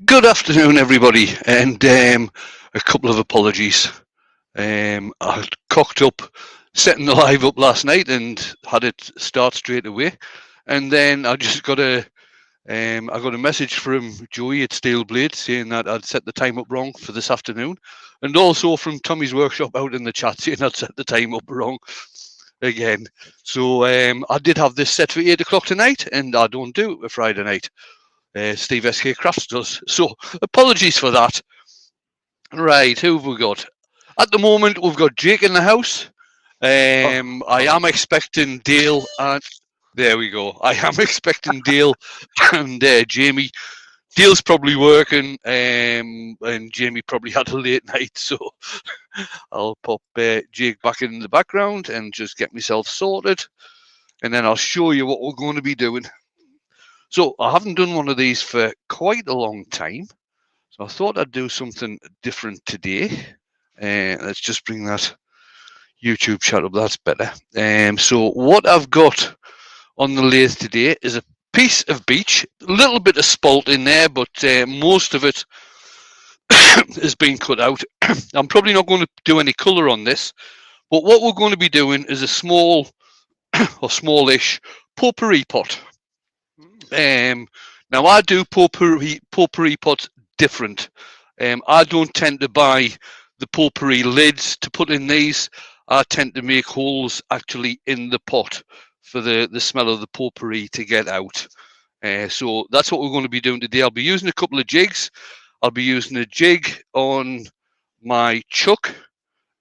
Good afternoon, everybody, and a couple of apologies. I cocked up setting the live up last night and had it start straight away, and then I just got a message from Joey at Steel Blade saying that I'd set the time up wrong for this afternoon, and also from Tommy's workshop out in the chat saying I'd set the time up wrong again. So I did have this set for 8 o'clock tonight, and I don't do it a Friday night. Steve SK Crafts does. So apologies for that. Right, who have we got? At the moment, we've got Jake in the house. I am expecting Dale and there we go. I am expecting Dale and Jamie. Dale's probably working, and Jamie probably had a late night, so I'll pop Jake back in the background and just get myself sorted, and then I'll show you what we're going to be doing. So I haven't done one of these for quite a long time. So I thought I'd do something different today. Let's just bring that YouTube chat up. That's better. So what I've got on the lathe today is a piece of beech, a little bit of spalt in there, but most of it has been cut out. I'm probably not going to do any colour on this, but what we're going to be doing is a small or smallish potpourri pot. Now I do potpourri pots different. I don't tend to buy the potpourri lids to put in these. I tend to make holes actually in the pot for the smell of the potpourri to get out. So that's what we're going to be doing today. I'll be using a couple of jigs. I'll be using a jig on my chuck,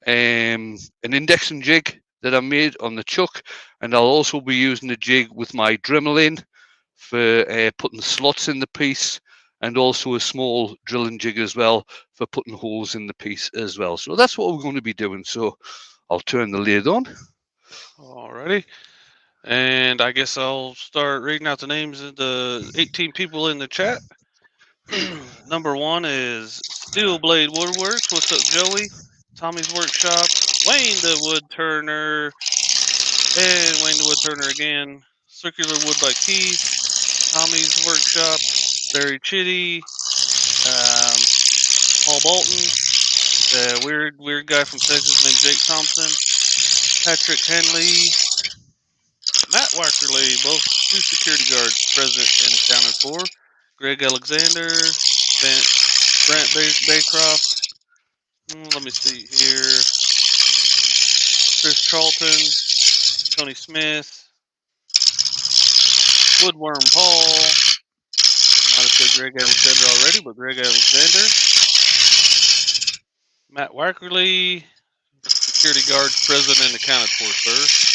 an indexing jig that I made on the chuck, and I'll also be using a jig with my Dremel in for putting slots in the piece, and also a small drilling jig as well for putting holes in the piece as well. So that's what we're going to be doing. So I'll turn the lid on. Alrighty. And I guess I'll start reading out the names of the 18 people in the chat. Number 1 is Steel Blade Woodworks. What's up, Joey? Tommy's Workshop. Wayne the Wood Turner. And Wayne the Wood Turner again. Circular Wood by Keith. Tommy's Workshop. Barry Chitty. Paul Bolton. The weird guy from Texas named Jake Thompson. Patrick Henley. Matt Wackerley, both two security guards present and accounted for. Greg Alexander, Brent Baycroft. Let me see here. Chris Charlton, Tony Smith, Woodworm Paul. I might have said Greg Alexander already, but Greg Alexander. Matt Wackerley, security guards present and accounted for, sir.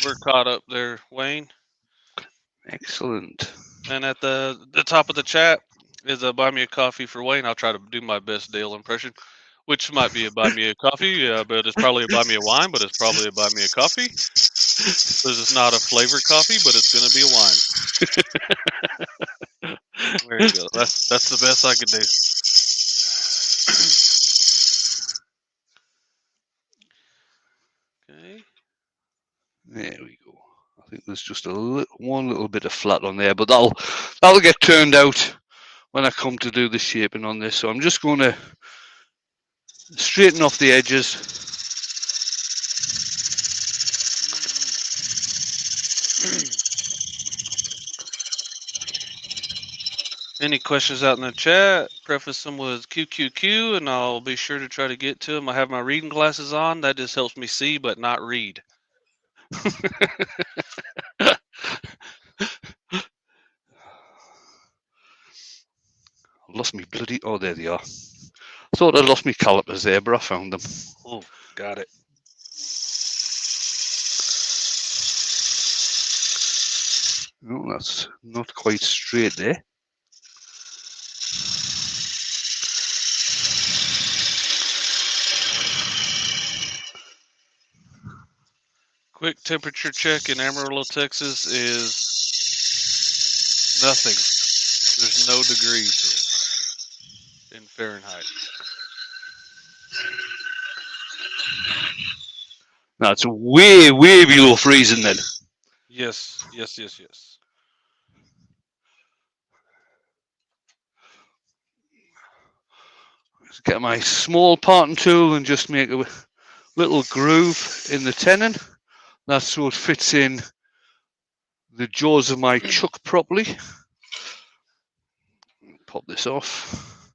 We're caught up there, Wayne. Excellent. And at the top of the chat is a buy me a coffee for Wayne. I'll try to do my best Dale impression, which might be a buy me a coffee, but it's probably a buy me a wine, but it's probably a buy me a coffee. This is not a flavored coffee, but it's going to be a wine. There you go. That's the best I could do. Okay. There we go. I think there's just one little bit of flat on there, but that'll get turned out when I come to do the shaping on this. So I'm just going to straighten off the edges. Any questions out in the chat? Preface them with QQQ, and I'll be sure to try to get to them. I have my reading glasses on. That just helps me see, but not read. I lost me bloody... Oh, there they are. I thought I lost my calipers there, but I found them. Oh, got it. No, that's not quite straight there. Quick temperature check in Amarillo, Texas is nothing. There's no degrees here in Fahrenheit. That's way, way below freezing then. Yes. get my small parting tool and just make a little groove in the tenon. That's so it fits in the jaws of my chuck properly. Pop this off.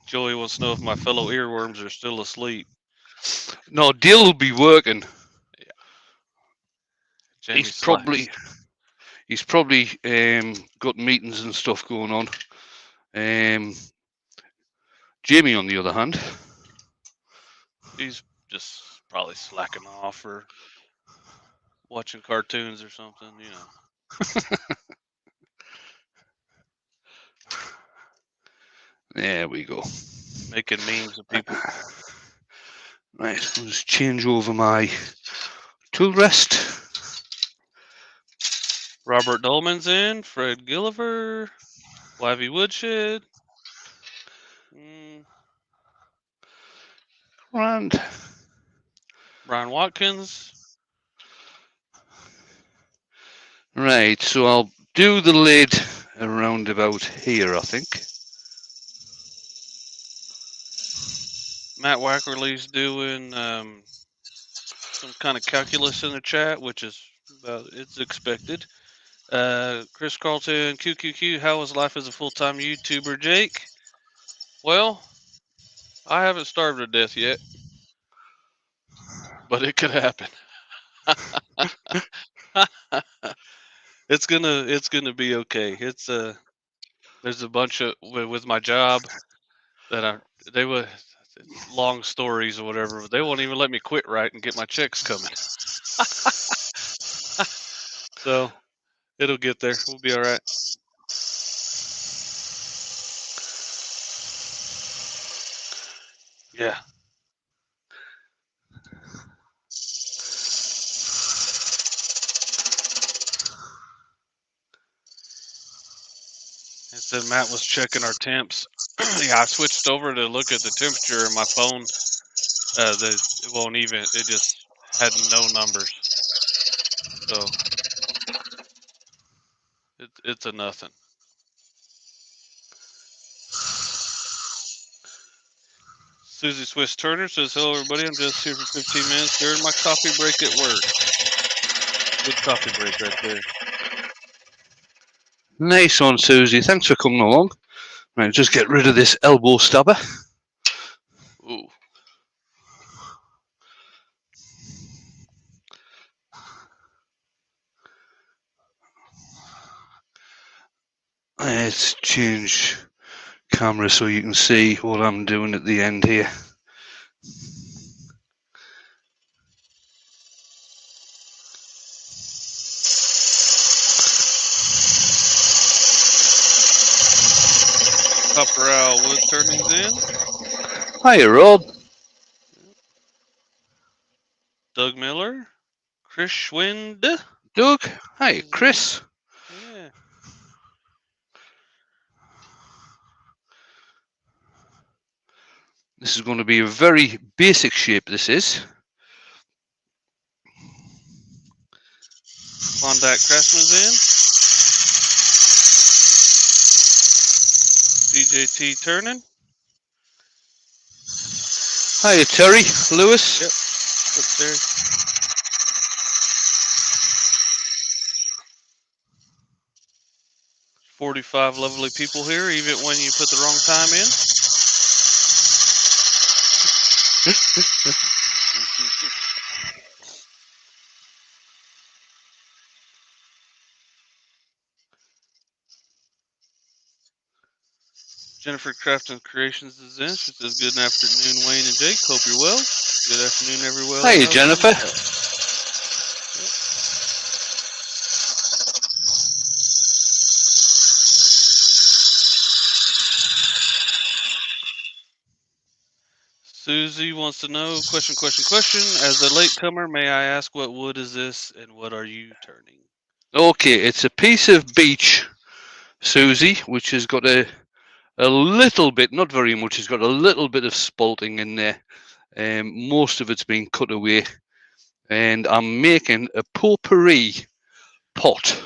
Joey wants to know if my fellow earworms are still asleep. No, Dale will be working. Yeah. He's probably got meetings and stuff going on. Jamie, on the other hand, he's just probably slacking off or watching cartoons or something, you know. There we go. Making memes of people. Right, I'll just change over my tool rest. Robert Dolman's in. Fred Gilliver. Wivey Woodshed. And Brian Watkins. right, so I'll do the lid around about here, I think. Matt Wackerly's doing some kind of calculus in the chat, which is it's expected. Chris Carlton, QQQ, how is life as a full-time YouTuber, Jake? Well, I haven't starved to death yet, but it could happen. It's gonna be okay. There's a bunch of with my job that it's long stories or whatever, but they won't even let me quit right and get my checks coming. So it'll get there. We'll be all right. Yeah. And so Matt was checking our temps. Yeah, I switched over to look at the temperature and my phone. It won't even. It just had no numbers. So it's a nothing. Susie Swiss Turner says, hello, everybody. I'm just here for 15 minutes during my coffee break at work. Good coffee break right there. Nice one, Susie. Thanks for coming along. Right, just get rid of this elbow stabber. Ooh. Let's change camera so you can see what I'm doing at the end here. Copperal Wood Turnings in. Hiya, Rob. Doug Miller. Chris Schwind. Doug. Hi, Chris. Yeah. This is going to be a very basic shape, this is. Klondike Craftsman's in. CJT Turning. Hiya, Terry. Lewis. Yep. What's there? $45 lovely people here, even when you put the wrong time in. Jennifer Crafton Creations is in. She says, good afternoon, Wayne and Jake. Hope you're well. Good afternoon, everyone. Hiya, Jennifer. Susie wants to know, question. As a latecomer, may I ask what wood is this and what are you turning? Okay, it's a piece of beech, Susie, which has got a little bit, not very much, it's got a little bit of spalting in there. Most of it's been cut away. And I'm making a potpourri pot.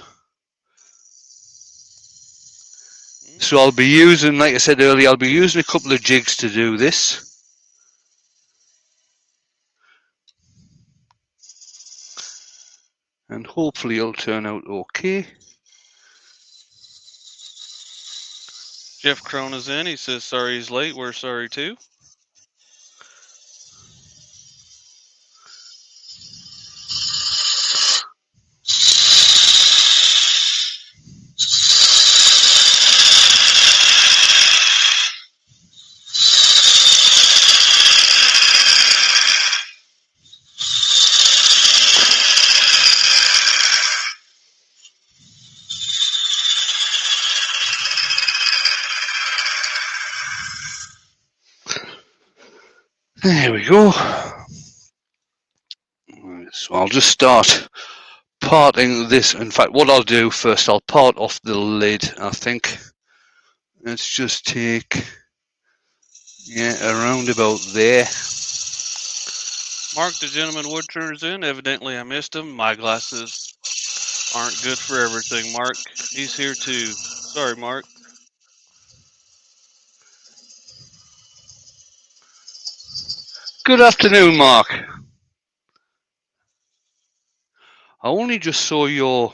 This So I'll be using, like I said earlier, I'll be using a couple of jigs to do this. And hopefully it'll turn out okay. Jeff Crone is in. He says, sorry he's late. We're sorry too. There we go. So I'll just start parting this. In fact, what I'll do first, I'll part off the lid, I think. Let's just take, around about there. Mark, the gentleman woodturner's in. Evidently, I missed him. My glasses aren't good for everything, Mark. He's here too. Sorry, Mark. Good afternoon, Mark. I only just saw your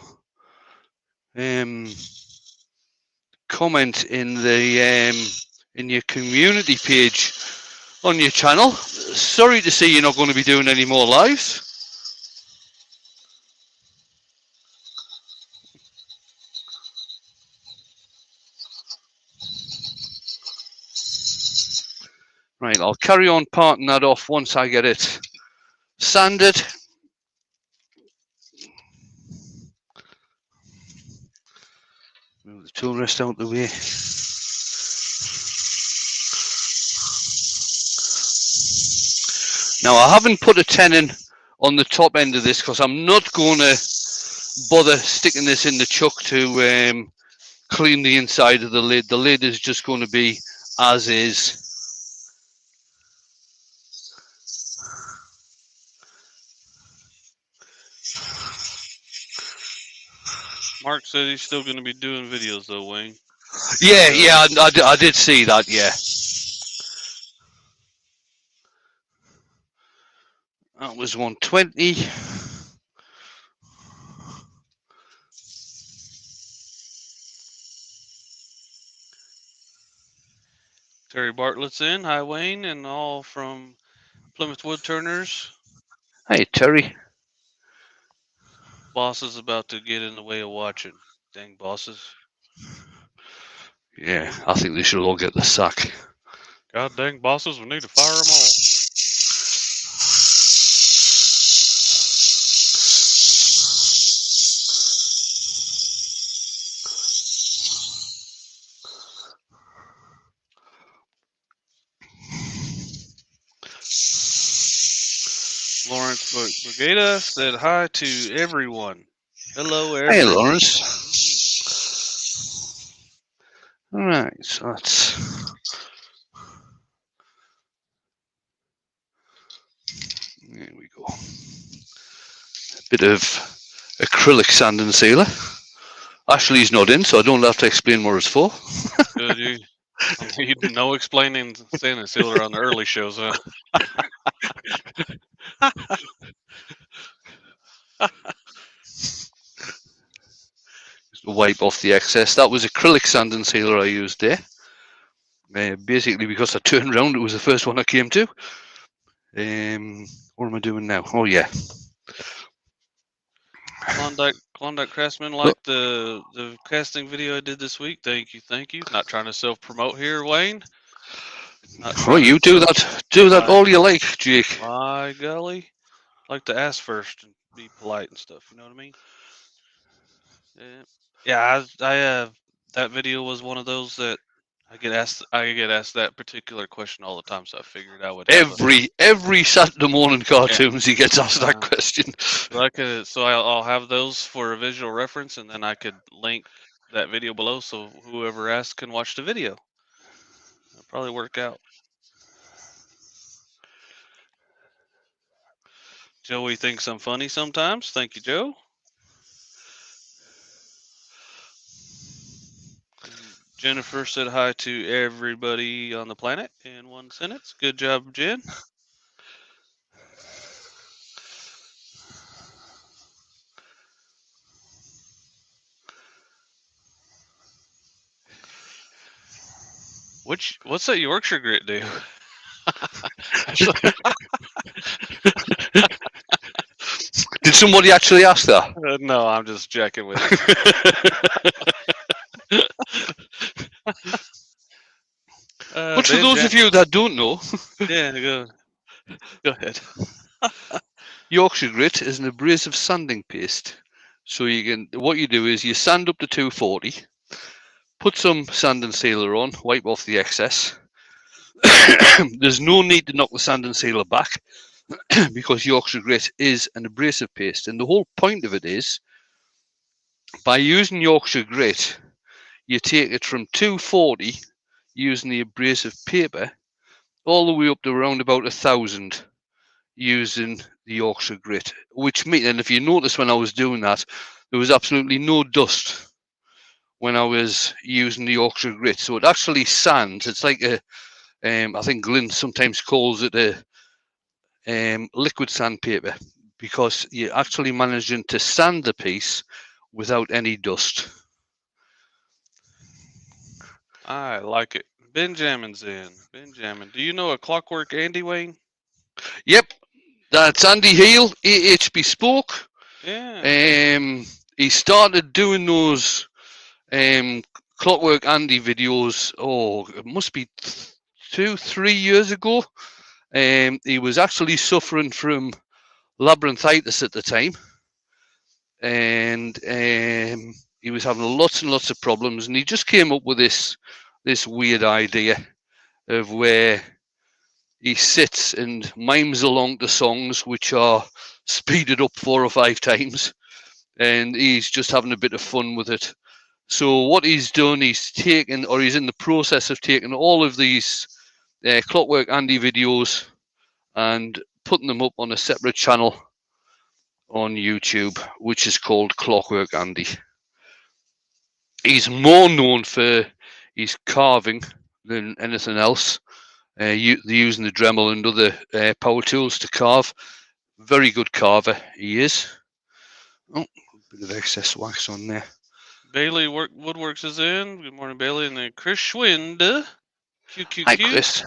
comment in the in your community page on your channel. Sorry to see you're not going to be doing any more lives. Right, I'll carry on parting that off once I get it sanded. Move the tool rest out the way. Now I haven't put a tenon on the top end of this because I'm not going to bother sticking this in the chuck to clean the inside of the lid. The lid is just going to be as is. Mark said he's still going to be doing videos though, Wayne. Yeah, I did see that, yeah. That was 120. Terry Bartlett's in. Hi, Wayne, and all from Plymouth Woodturners. Hey, Terry. Boss is about to get in the way of watching. Dang bosses. Yeah, I think they should all get the sack. God dang bosses, we need to fire them all. Lawrence Brigada said hi to everyone. Hello, everyone. Hey, Lawrence. All right, so that's... There we go. A bit of acrylic sand and sealer. Ashley's not in, so I don't have to explain what it's for. Good, you need no explaining sand and sealer on the early shows, huh? Just to wipe off the excess. That was acrylic sand and sealer I used there. Basically, because I turned around, it was the first one I came to. What am I doing now? Oh, yeah. Klondike Craftsman liked the casting video I did this week. Thank you. Not trying to self-promote here, Wayne. Well, you do that. Do that all you like, Jake. My golly. I like to ask first and be polite and stuff. You know what I mean? Yeah, I that video was one of those that I get asked that particular question all the time, so I figured I would have every Saturday morning cartoons he gets asked that question. So I'll have those for a visual reference, and then I could link that video below, so whoever asks can watch the video. It'll probably work out. Joey thinks I'm funny sometimes. Thank you, Joe. Jennifer said hi to everybody on the planet in one sentence. Good job, Jen. What's that Yorkshire grit do? Did somebody actually ask that? No, I'm just checking with you. But for those of you that don't know, yeah, go ahead. Yorkshire grit is an abrasive sanding paste. So what you do is you sand up to 240, put some sand and sealer on, wipe off the excess. There's no need to knock the sand and sealer back because Yorkshire grit is an abrasive paste, and the whole point of it is by using Yorkshire grit, you take it from 240 using the abrasive paper all the way up to around about 1,000 using the Yorkshire grit, which means, and if you notice when I was doing that, there was absolutely no dust when I was using the Yorkshire grit. So it actually sands. It's like I think Glyn sometimes calls it a liquid sandpaper because you're actually managing to sand the piece without any dust. I like it. Benjamin's in. Benjamin, do you know a Clockwork Andy, Wayne? Yep, that's Andy Heel, AH Bespoke. Yeah. He started doing those Clockwork Andy videos, it must be 2-3 years ago. He was actually suffering from labyrinthitis at the time, and he was having lots and lots of problems, and he just came up with this weird idea of where he sits and mimes along to songs which are speeded up 4 or 5 times, and he's just having a bit of fun with it. So what he's done, he's in the process of taking all of these Clockwork Andy videos and putting them up on a separate channel on YouTube, which is called Clockwork Andy. He's more known for his carving than anything else. Using the Dremel and other power tools to carve. Very good carver he is. Oh, a bit of excess wax on there. Bailey Woodworks is in. Good morning, Bailey. And then Chris Schwind. QQQ. Hi, Chris.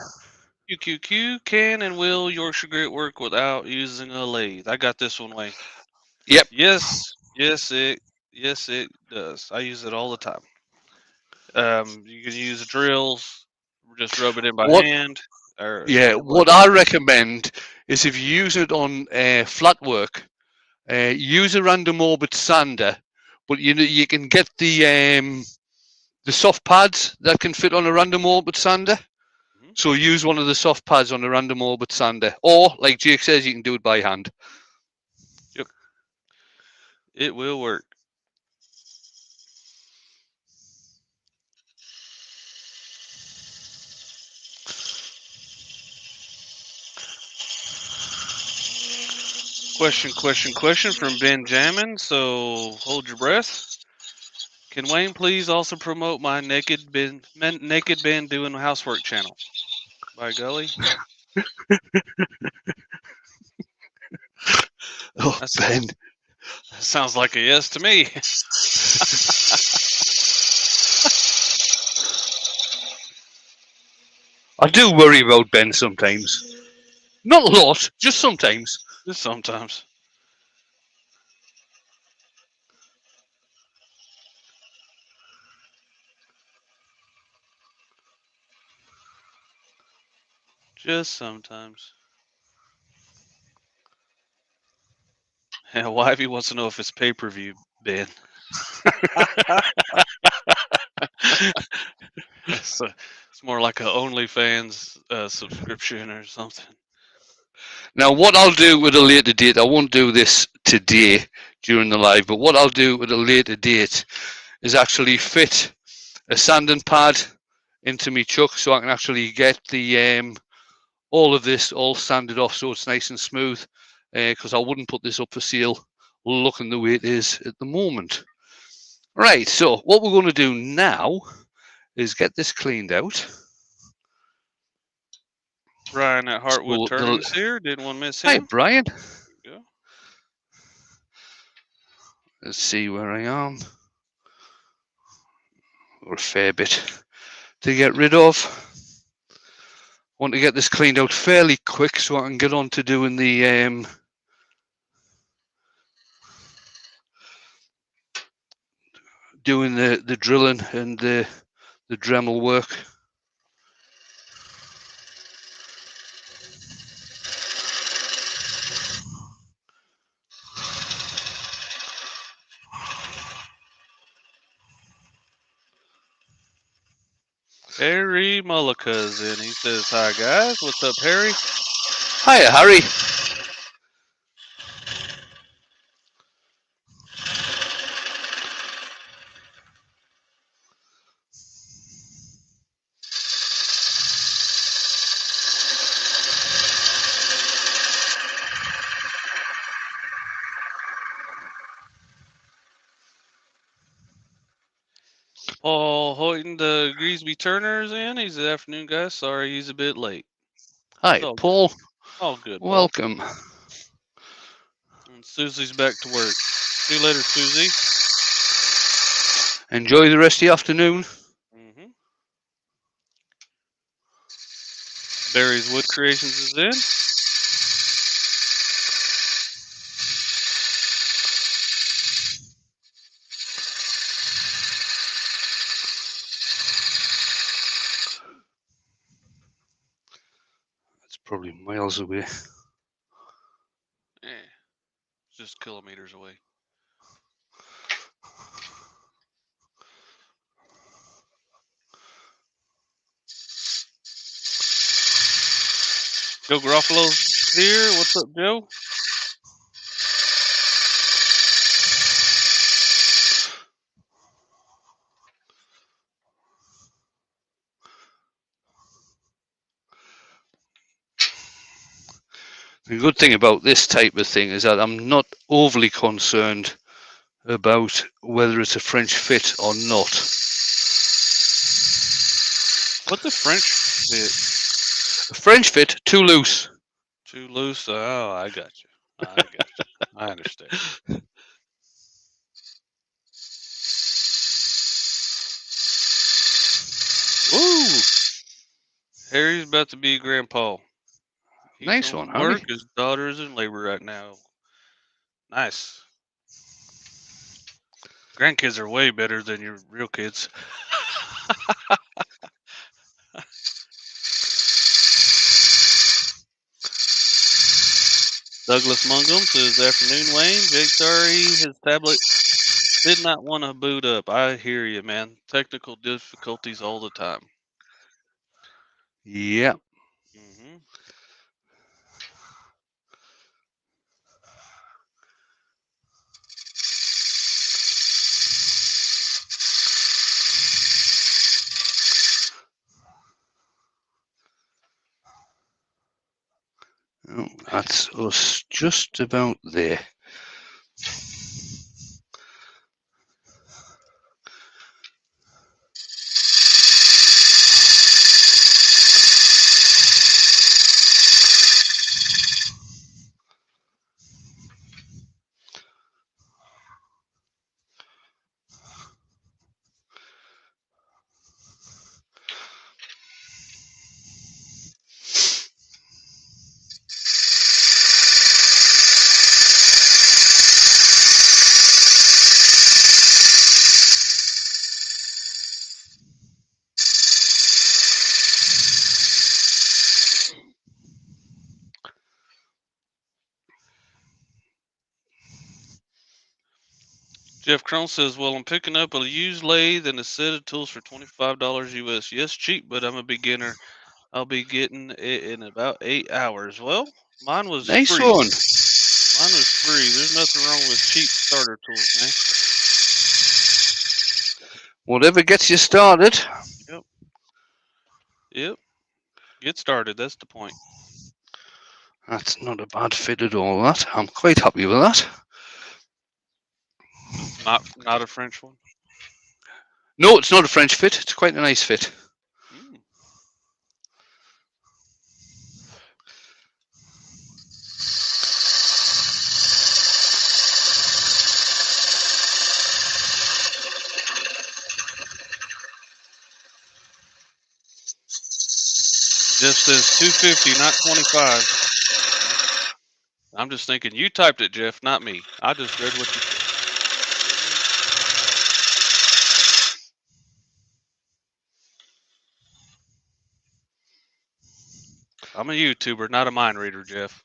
QQQ. Can and will Yorkshire grit work without using a lathe? I got this one, Wayne. Yep. Yes, it does. I use it all the time. You can use drills, just rub it in by hand. What I recommend is if you use it on flat work, use a random orbit sander, but you can get the soft pads that can fit on a random orbit sander. Mm-hmm. So use one of the soft pads on a random orbit sander, or like Jake says, you can do it by hand. Yep, it will work. Question from Benjamin. So hold your breath. Can Wayne please also promote my Naked Ben doing housework channel? By golly. Ben. That sounds like a yes to me. I do worry about Ben sometimes. Not a lot, just sometimes. Just sometimes. Just sometimes. Yeah, Wivey wants to know if it's pay-per-view, Ben. It's more like a OnlyFans subscription or something. Now, what I'll do at a later date, I won't do this today during the live, but what I'll do at a later date is actually fit a sanding pad into my chuck so I can actually get the all of this all sanded off so it's nice and smooth, because I wouldn't put this up for sale looking the way it is at the moment. Right, so what we're going to do now is get this cleaned out. Brian at Heartwood So Turnings here. Didn't want to miss hi, him. Brian. There you go. Let's see where I am. Or a fair bit to get rid of. Want to get this cleaned out fairly quick so I can get on to doing the drilling and the Dremel work. Harry Mullica's in. He says, hi, guys. What's up, Harry? Hiya, Harry. Paul Hoyton, the Greasby Turner's in. He's the afternoon guy. Sorry he's a bit late. Hi, All Paul. Good. All good, Paul. Welcome. And Susie's back to work. See you later, Susie. Enjoy the rest of the afternoon. Mm-hmm. Barry's Wood Creations is in. That's probably miles away. It's just kilometers away. Joe Garofalo's here. What's up, Joe? The good thing about this type of thing is that I'm not overly concerned about whether it's a French fit or not. What's a French fit? A French fit, too loose. Too loose? Oh, I got you. I got you. I understand. Woo! Harry's about to be grandpa. He's Nice home one, from work. Harry. His daughter is in labor right now. Nice. Grandkids are way better than your real kids. Douglas Mungum says, afternoon, Wayne. Jake, sorry his tablet did not want to boot up. I hear you, man. Technical difficulties all the time. Yeah. Mm-hmm. Oh, that's us just about there. Jeff Crone says, well, I'm picking up a used lathe and a set of tools for $25 US. Yes, cheap, but I'm a beginner. I'll be getting it in about 8 hours. Well, mine was Nice free. one. Mine was free. There's nothing wrong with cheap starter tools, man. Whatever gets you started. Yep. Yep. Get started. That's the point. That's not a bad fit at all, that. I'm quite happy with that. Not a French one? No, it's not a French fit. It's quite a nice fit. Mm. Jeff says 250, not 25. I'm just thinking you typed it, Jeff, not me. I just read what you said. I'm a YouTuber, not a mind reader, Jeff.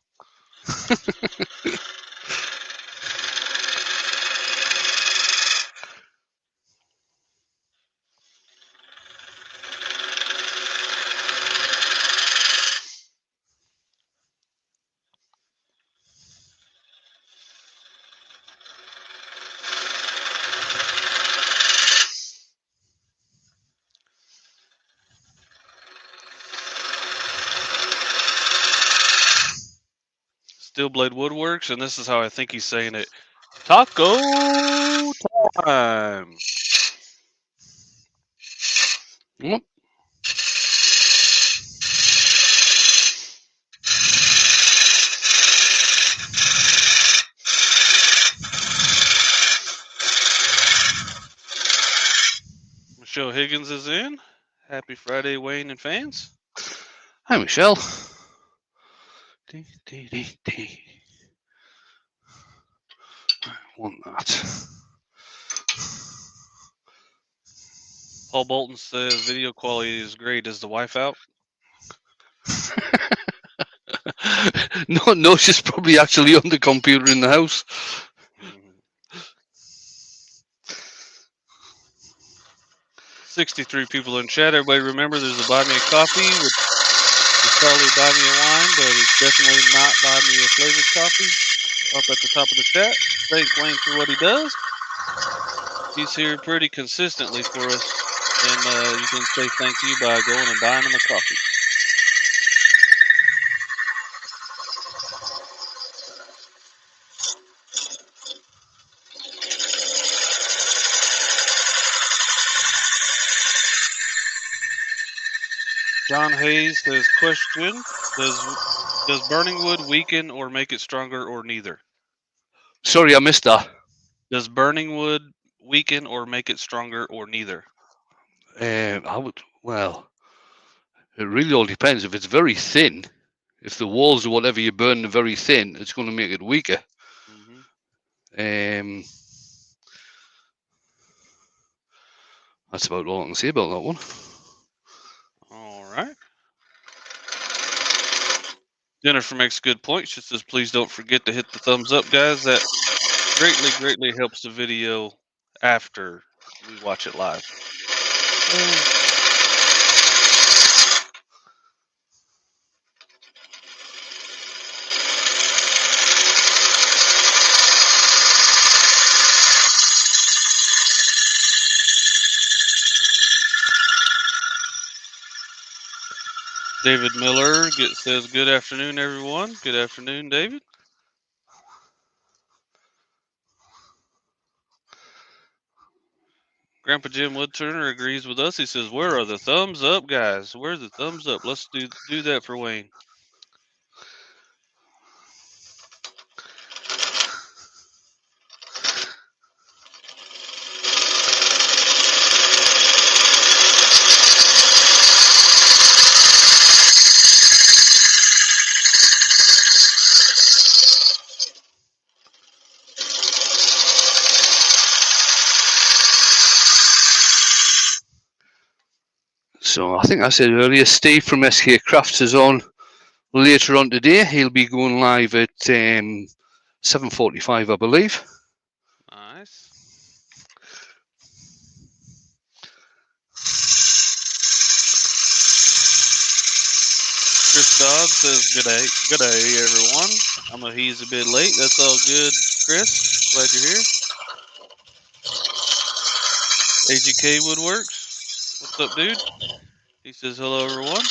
Steel Blade Woodworks, and this is how I think he's saying it. Taco time. Yep. Michelle Higgins is in. Happy Friday, Wayne and fans. Hi, Michelle. I want that. Paul Bolton says video quality is great. Is the wife out? No, she's probably actually on the computer in the house. 63 people in chat. Everybody remember there's a buy me a coffee, which is probably buy me a wine, but it's definitely not buy me a flavored coffee up at the top of the chat. Thank Wayne for what he does. He's here pretty consistently for us, and you can say thank you by going and buying him a coffee. John Hayes says, question, does burning wood weaken or make it stronger, or neither? Sorry, I missed that. Does burning wood weaken or make it stronger, or neither? Well, it really all depends. If it's very thin, if the walls or whatever you burn are very thin, it's going to make it weaker. Mm-hmm. That's about all I can say about that one. All right. Jennifer makes a good point. She says, please don't forget to hit the thumbs up, guys. That greatly helps the video after we watch it live. David Miller says, good afternoon, everyone. Good afternoon, David. Grandpa Jim Woodturner agrees with us. He says, where are the thumbs up, guys? Where's the thumbs up? Let's do that for Wayne. So I think I said earlier, Steve from SK Crafts is on later on today. He'll be going live at 7:45, I believe. Nice. Chris Dodd says, good day, everyone. I know he's a bit late. That's all good, Chris. Glad you're here. AGK Woodworks. What's up, dude? He says, hello, everyone.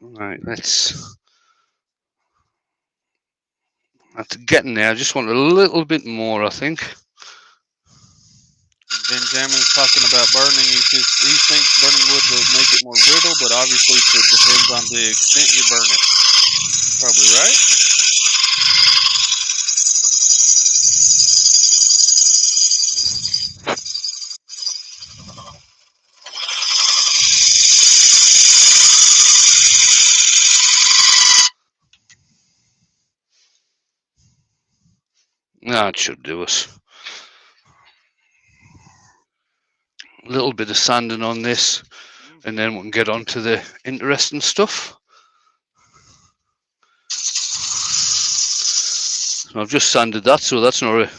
Right, let's That's getting there. I just want a little bit more, I think. Benjamin's talking about burning. He thinks burning wood will make it more brittle, but obviously it depends on the extent you burn it. Probably right. That should do us. A little bit of sanding on this, and then we can get on to the interesting stuff. So I've just sanded that, so that's not a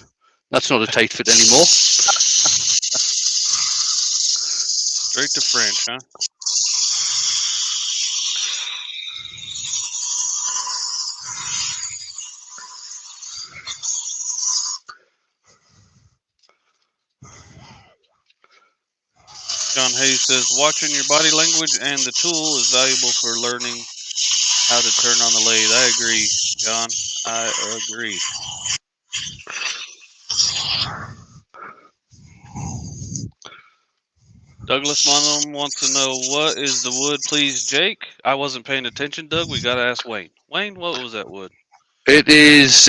tight fit anymore. Straight to French, huh? John Hayes says, watching your body language and the tool is valuable for learning how to turn on the lathe. I agree, John. I agree. Douglas Monum wants to know, what is the wood, please, Jake? I wasn't paying attention, Doug. We got to ask Wayne. Wayne, what was that wood? It is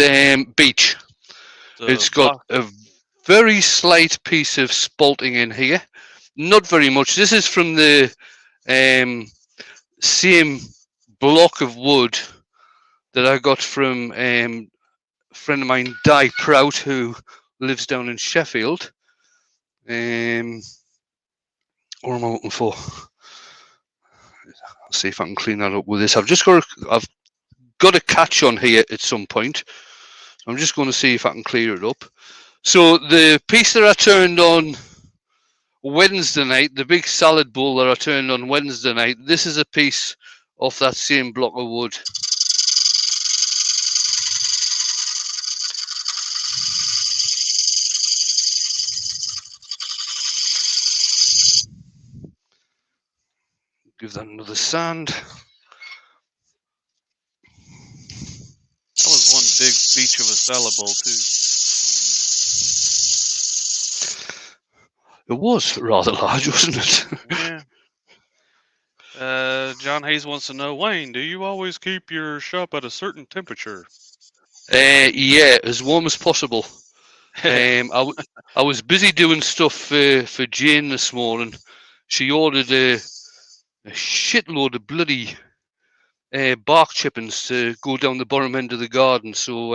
beech. It's got a very slight piece of spalting in here. Not very much. This is from the same block of wood that I got from a friend of mine, Di Prout, who lives down in Sheffield. What am I looking for? I'll see if I can clean that up with this. I've got a catch on here at some point. I'm just going to see if I can clear it up. So the piece that I turned on Wednesday night, the big salad bowl that I turned on Wednesday night, this is a piece off that same block of wood. Give that another sand. That was one big beach of a salad bowl, too. It was rather large, wasn't it? Yeah. John Hayes wants to know, Wayne, do you always keep your shop at a certain temperature? Yeah, as warm as possible. I was busy doing stuff for Jane this morning. She ordered a shitload of bloody bark chippings to go down the bottom end of the garden. So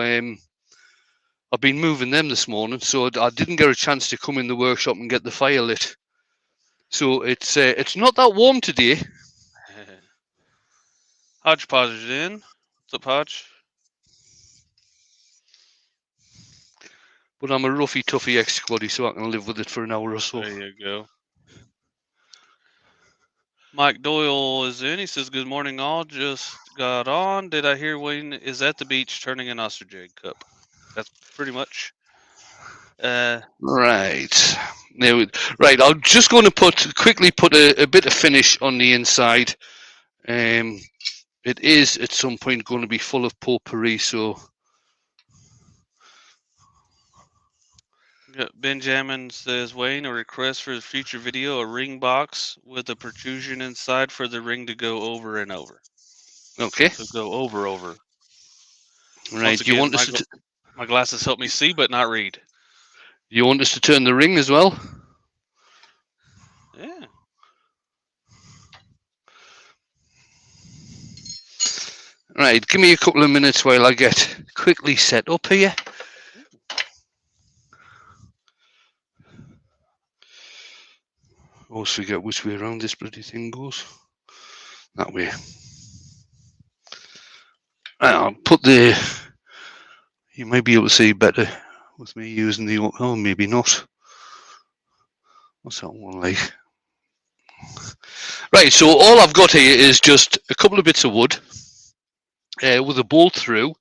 I've been moving them this morning, so I didn't get a chance to come in the workshop and get the fire lit. So it's not that warm today. Hodgepodge is in. What's up, Hodge? But I'm a roughy, toughy ex-squaddy, so I can live with it for an hour or so. There you go. Mike Doyle is in. He says, good morning, all. Just got on. Did I hear Wayne is at the beach turning an ostrich egg cup? That's pretty much. Right. Right. I'm just going to quickly put a bit of finish on the inside. It is at some point going to be full of potpourri, so. Benjamin says, Wayne, a request for the future video, a ring box with a protrusion inside for the ring to go over and over. Okay. So go over. Right. Again, you want us my glasses help me see, but not read. You want us to turn the ring as well? Yeah. Right. Give me a couple of minutes while I get quickly set up here. Always forget which way around this bloody thing goes. That way. I'll put the. You may be able to see better with me using the. Oh, maybe not. What's that one like? Right, so all I've got here is just a couple of bits of wood with a bolt through,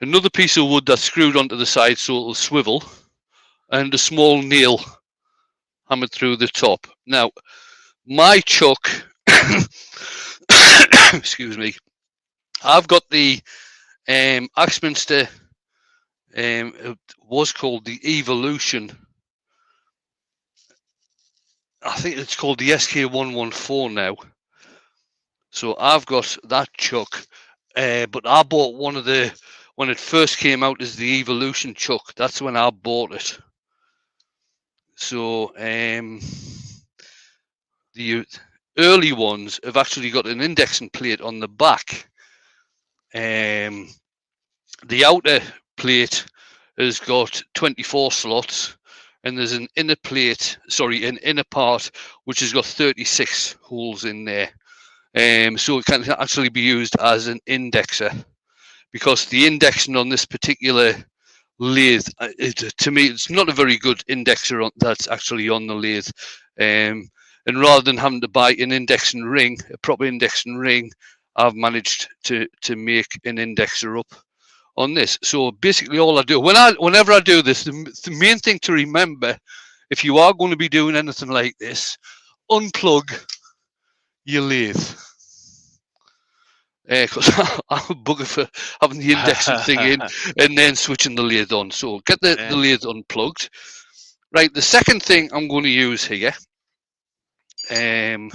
another piece of wood that's screwed onto the side so it'll swivel, and a small nail hammered through the top. Now, my chuck, excuse me, I've got the Axminster It was called the Evolution. I think it's called the SK114 now. So I've got that chuck, but I bought one of the, when it first came out as the Evolution chuck, that's when I bought it. So the early ones have actually got an indexing plate on the back. The outer plate has got 24 slots, and there's an inner plate, an inner part, which has got 36 holes in there. So it can actually be used as an indexer, because the indexing on this particular lathe, to me, it's not a very good indexer that's actually on the lathe. And rather than having to buy an indexing ring, a proper indexing ring, I've managed to make an indexer up on this. So basically, all I do whenever I do this, the main thing to remember, if you are going to be doing anything like this, unplug your lathe. Because I'm a bugger for having the indexing thing in and then switching the lathe on. So get the lathe unplugged. Right, the second thing I'm going to use here, I'm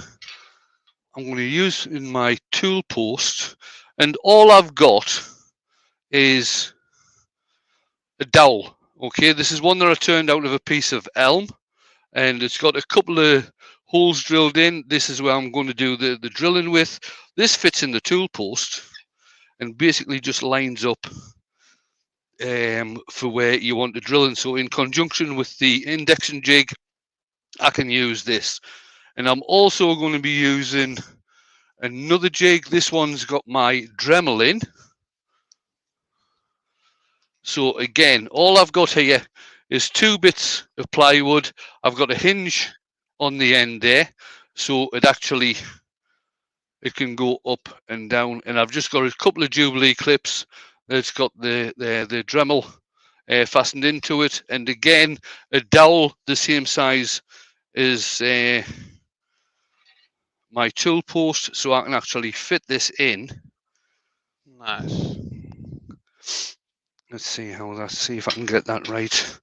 going to use in my tool post, and all I've got is a dowel. Okay, this is one that I turned out of a piece of elm, and it's got a couple of holes drilled in. This is where I'm going to do the drilling with. This fits in the tool post and basically just lines up for where you want to drill in. So in conjunction with the indexing jig, I can use this. And I'm also going to be using another jig. This one's got my Dremel in. So again, all I've got here is 2 bits of plywood. I've got a hinge on the end there, so it can go up and down. And I've just got a couple of Jubilee clips that's got the Dremel fastened into it. And again, a dowel the same size as my tool post, so I can actually fit this in. Nice. Let's see see if I can get that right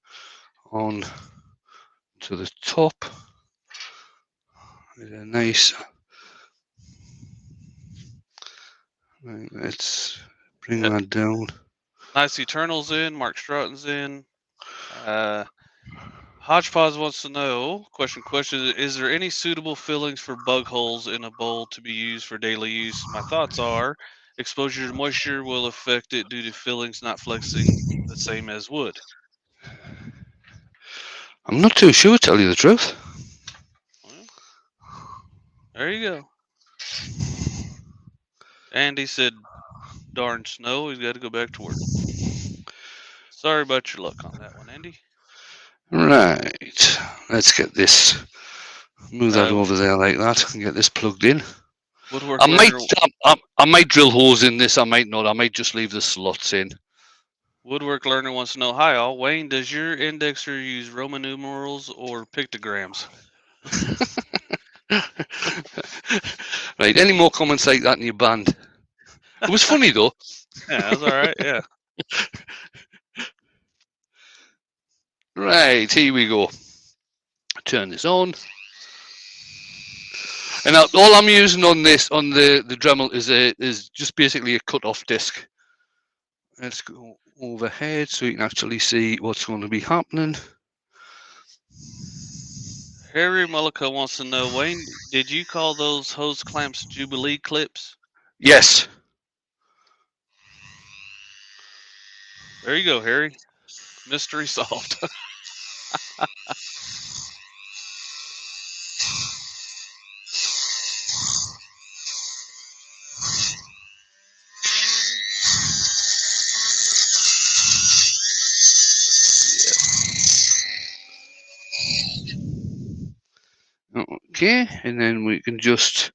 on to the top. Nice. Right, let's bring that down. Nice Eternal's in. Mark Stratton's in. Hodgepodge wants to know, question, is there any suitable fillings for bug holes in a bowl to be used for daily use? My thoughts are exposure to moisture will affect it due to fillings not flexing the same as wood. I'm not too sure, to tell you the truth. Well, there you go. Andy said, darn snow, he's got to go back to work. Sorry about your luck on that one, Andy. Right, let's get this, move that over there like that and get this plugged in. Woodwork I might drill holes in this, I might not, I might just leave the slots in. Woodwork Learner wants to know, hi all, Wayne, does your indexer use Roman numerals or pictograms? Right, any more comments like that in your band? It was funny though. Yeah, that was all right, yeah. Right, here we go. Turn this on. And now, all I'm using on this, on the Dremel, is just basically a cut-off disc. Let's go overhead so you can actually see what's going to be happening. Harry Mullica wants to know, Wayne, did you call those hose clamps Jubilee clips? Yes. There you go, Harry. Mystery solved. Okay, and then we can just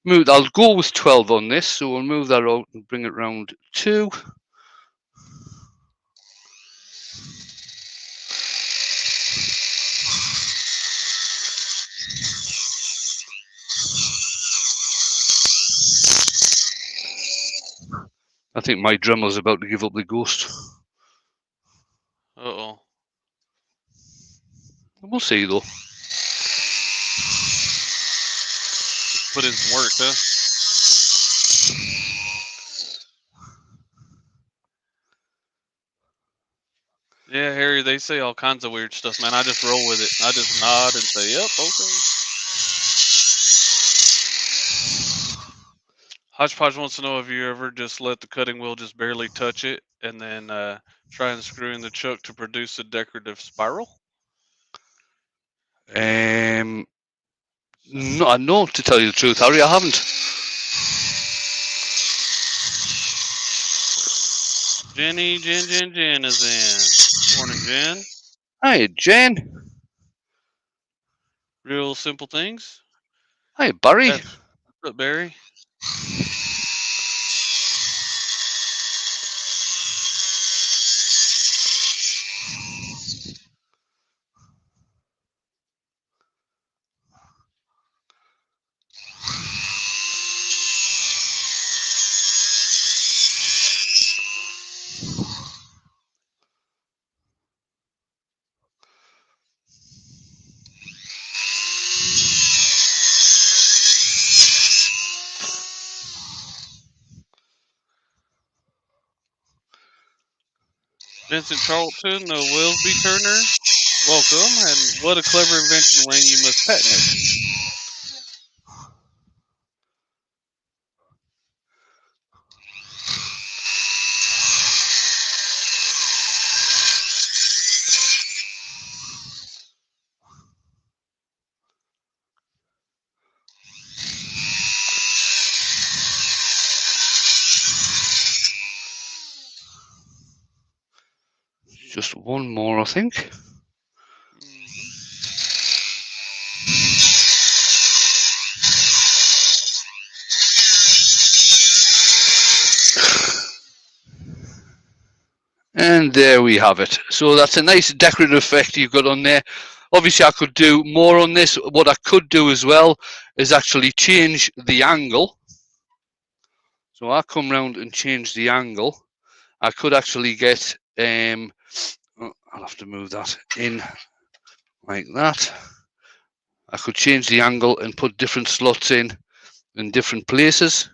move. I'll go with 12 on this, so we'll move that out and bring it round 2. I think my Dremel's about to give up the ghost. We'll see though. Just put in some work, huh? Yeah, Harry, they say all kinds of weird stuff, man. I just roll with it. I just nod and say, yep, okay. Hodgepodge wants to know if you ever just let the cutting wheel just barely touch it and then try and screw in the chuck to produce a decorative spiral. No, to tell you the truth, Harry, I haven't. Jen is in. Morning, Jen. Hi, Jen. Real simple things. Hi, Barry. What's up, Barry? Vincent Charlton, the Willsby Turner. Welcome, and what a clever invention, Wayne. You must patent it. Just one more, I think. And there we have it. So that's a nice decorative effect you've got on there. Obviously, I could do more on this. What I could do as well is actually change the angle. So I come round and change the angle. I could actually get, I'll have to move that in like that. I could change the angle and put different slots in different places.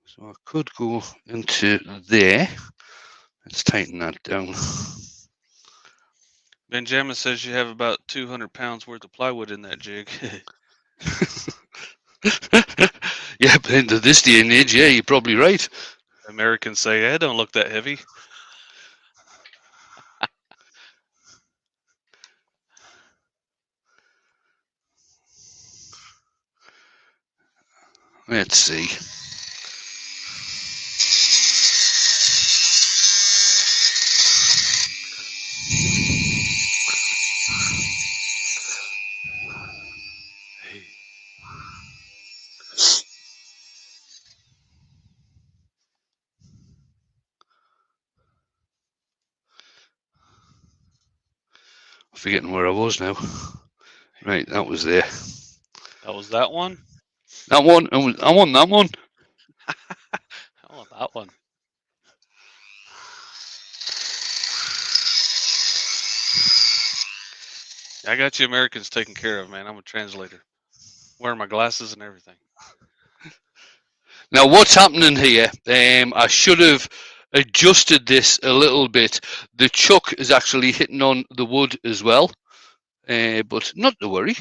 So I could go into there. Let's tighten that down. Benjamin says you have about 200 pounds worth of plywood in that jig. Yeah, but into this day and age, yeah, you're probably right. Americans say, "It don't look that heavy." Let's see. Forgetting where I was now. Right, that was there. That was that one? That one. I want that one. I want that one. I got you Americans taken care of, man. I'm a translator. Wearing my glasses and everything. Now, what's happening here? I should have adjusted this a little bit. The chuck is actually hitting on the wood as well, but not to worry.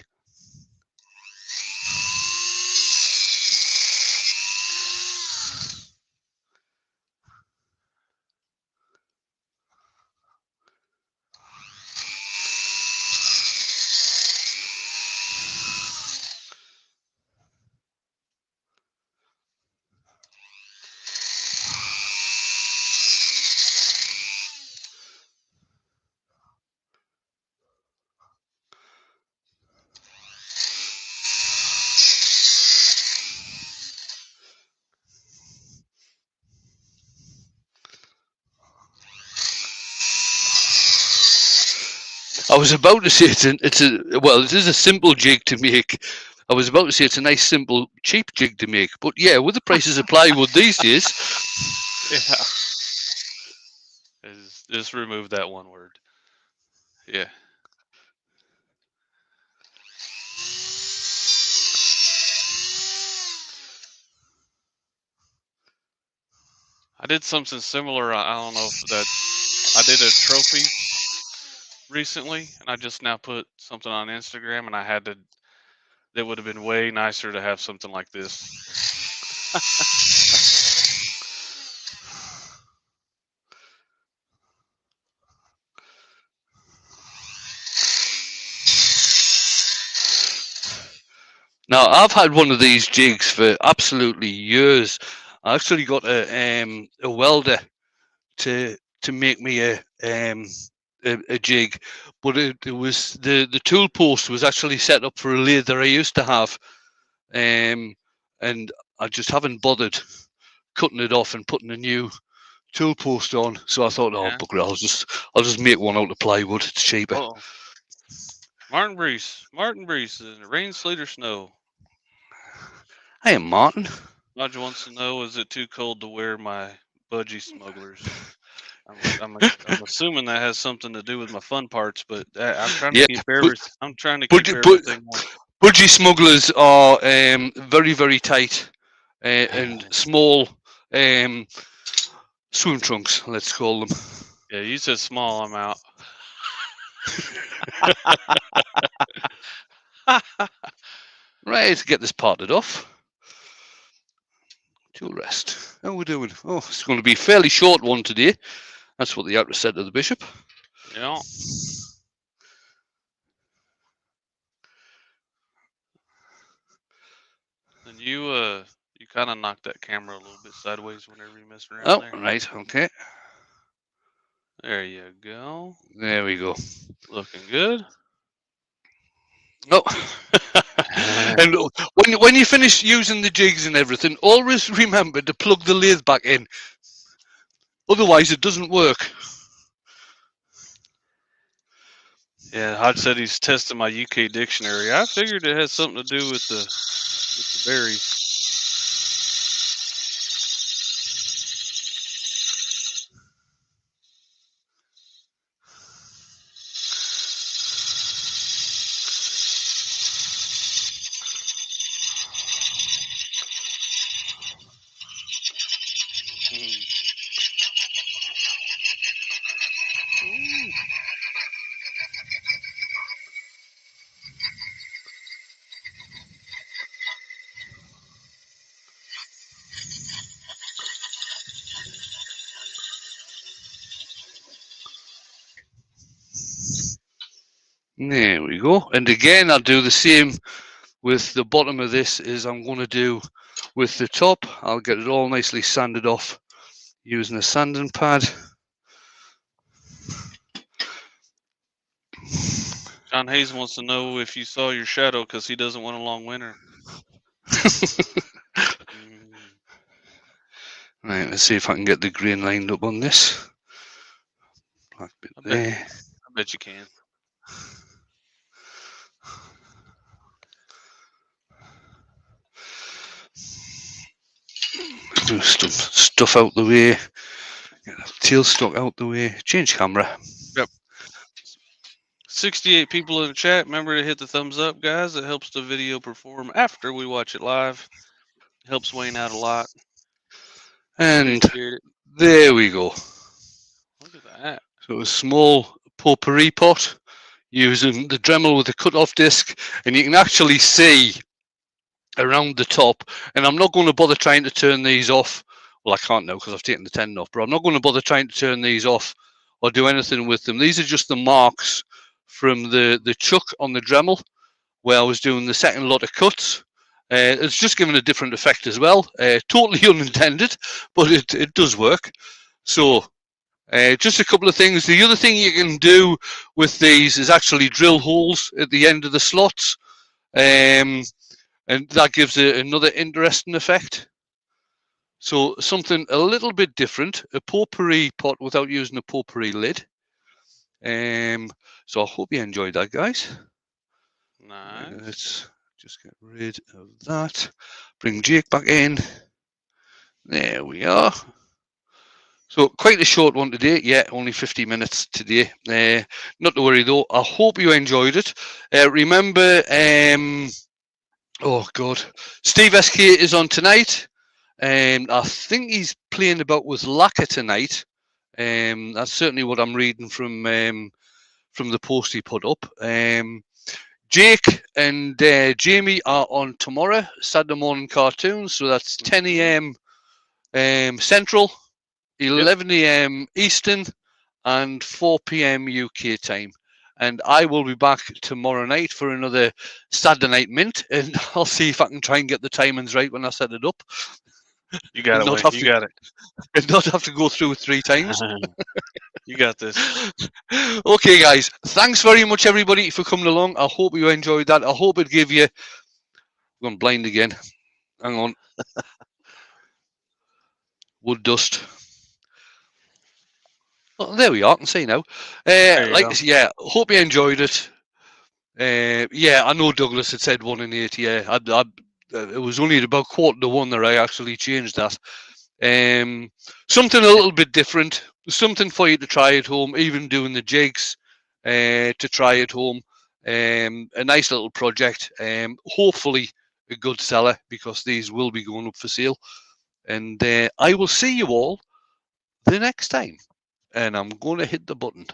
I was about to say it is a simple jig to make. I was about to say it's a nice, simple, cheap jig to make, but yeah, with the prices of plywood these days, Yeah. Just remove that one word. Yeah. I did something similar. I don't know if that I did a trophy recently, and I just now put something on Instagram, and I had to. That would have been way nicer to have something like this. Now, I've had one of these jigs for absolutely years. I actually got a welder to make me a jig, but it was the tool post was actually set up for a lathe that I used to have, and I just haven't bothered cutting it off and putting a new tool post on. So I thought, oh Yeah. bugger, I'll just make one out of plywood. It's cheaper. Oh. Martin Brees, rain, sleet, or snow. Hey, Martin. Roger wants to know: is it too cold to wear my budgie smugglers? I'm assuming that has something to do with my fun parts, but I'm trying to Yeah, keep but everything on. budgie smugglers are very very tight and small swim trunks. Let's call them. Yeah, you said small. I'm out. Right, get this parted off. Tool rest. How are we doing? Oh, it's going to be a fairly short one today. That's what the actress said to the bishop. Yeah. And you kind of knocked that camera a little bit sideways whenever you messed around Oh, there. right, okay. There you go. There we go. Looking good. Oh, and when you finish using the jigs and everything, always remember to plug the lathe back in. Otherwise, it doesn't work. Yeah, Hodge said he's testing my UK dictionary. I figured it has something to do with the berries. Ooh. There we go. And again, I'll do the same with the bottom of this as I'm going to do with the top. I'll get it all nicely sanded off using a sanding pad. John Hayes wants to know if you saw your shadow because he doesn't want a long winter. Right, let's see if I can get the grain lined up on this. Black bit there. I bet you can. Move stuff out the way. Get the tailstock out the way. Change camera. Yep. 68 people in the chat. Remember to hit the thumbs up, guys. It helps the video perform after we watch it live. It helps Wayne out a lot. And there we go. Look at that. So a small potpourri pot using the Dremel with a cut-off disc, and you can actually see around the top. And I'm not going to bother trying to turn these off. Well, I can't now because I've taken the tendon off, but I'm not going to bother trying to turn these off or do anything with them. These are just the marks from the chuck on the Dremel where I was doing the second lot of cuts. It's just given a different effect as well. Totally unintended, but it does work. So just a couple of things. The other thing you can do with these is actually drill holes at the end of the slots. And that gives it another interesting effect. So something a little bit different, a potpourri pot without using a potpourri lid. So I hope you enjoyed that, guys. Nice. Let's just get rid of that. Bring Jake back in. There we are. So quite a short one today. Yeah, only 50 minutes today. Not to worry though. I hope you enjoyed it. Remember, oh God, Steve SK is on tonight. I think he's playing about with Lacquer tonight. That's certainly what I'm reading from the post he put up. Jake and Jamie are on tomorrow, Saturday morning cartoons. So that's 10 a.m. Central, 11 a.m. Eastern, and 4 p.m. UK time. And I will be back tomorrow night for another Saturday Night Mint, and I'll see if I can try and get the timings right when I set it up. You got and it, not Wayne. have You to got it. and not have to go through it 3 times. You got this. Okay, guys. Thanks very much, everybody, for coming along. I hope you enjoyed that. I hope it gave you. I'm going blind again. Hang on. Wood dust. Oh, there we are. I can see now. Yeah. Hope you enjoyed it. Yeah, I know Douglas had said 1 in 8. Yeah, it was only about 1/4 that I actually changed that. Something a little bit different. Something for you to try at home. Even doing the jigs to try at home. A nice little project. Hopefully a good seller, because these will be going up for sale. And I will see you all the next time. And I'm going to hit the button.